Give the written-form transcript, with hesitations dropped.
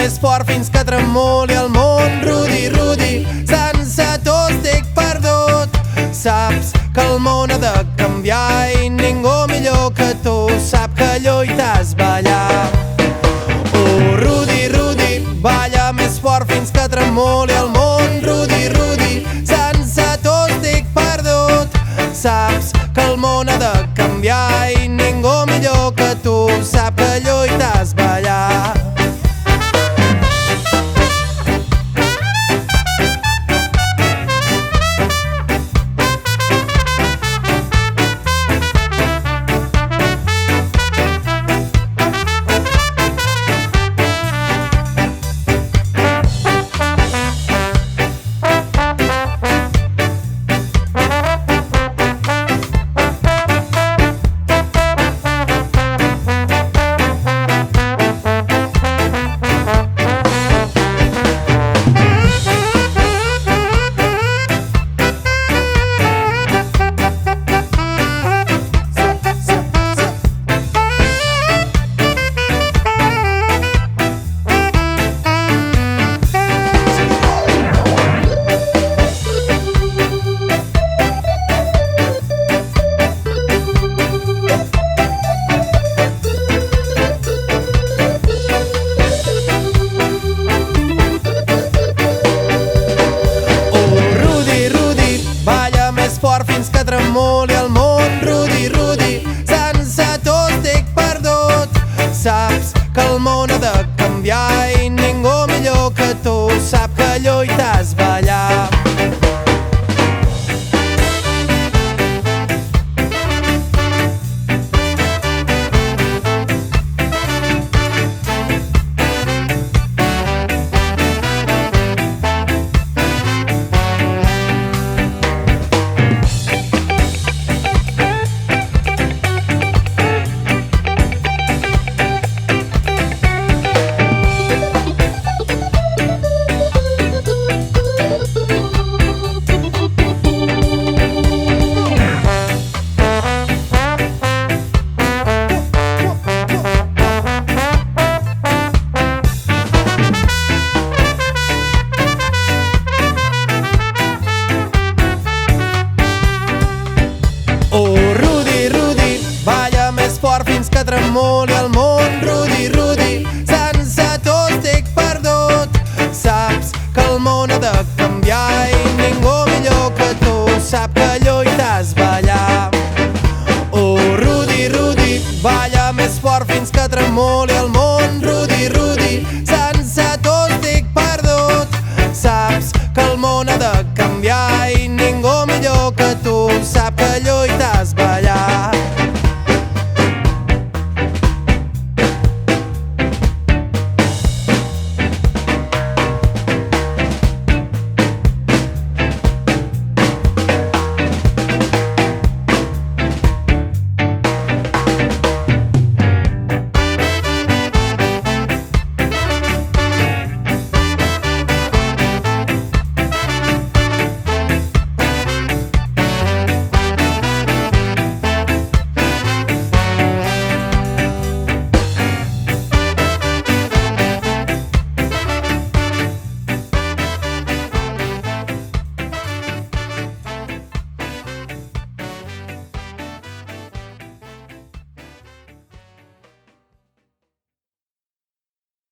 més fort fins que tremoli el món. Rudi, Rudi, sense tu estic perdut. Saps que el món ha de canviar i ningú millor que tu sap que lluites ballar. Oh, Rudi, Rudi, balla més fort fins que tremoli el món. Rudi, Rudi, sense tu estic perdut. Saps que el món ha de canviar i ningú millor que tu sap que lluites ballar. Fins que tremoli el món. Rudi, Rudi, sense tu estic perdut. Saps que el món ha de canviar i ningú millor que tu sap que lluites ballar. Oh, Rudi, Rudi, balla més fort fins que tremoli el món. Rudi, Rudi, sense tu estic perdut. Saps que el món ha de canviar i ningú millor que tu sap que lluites ballar. Oh, Rudi, Rudi, balla més fort fins que tremoli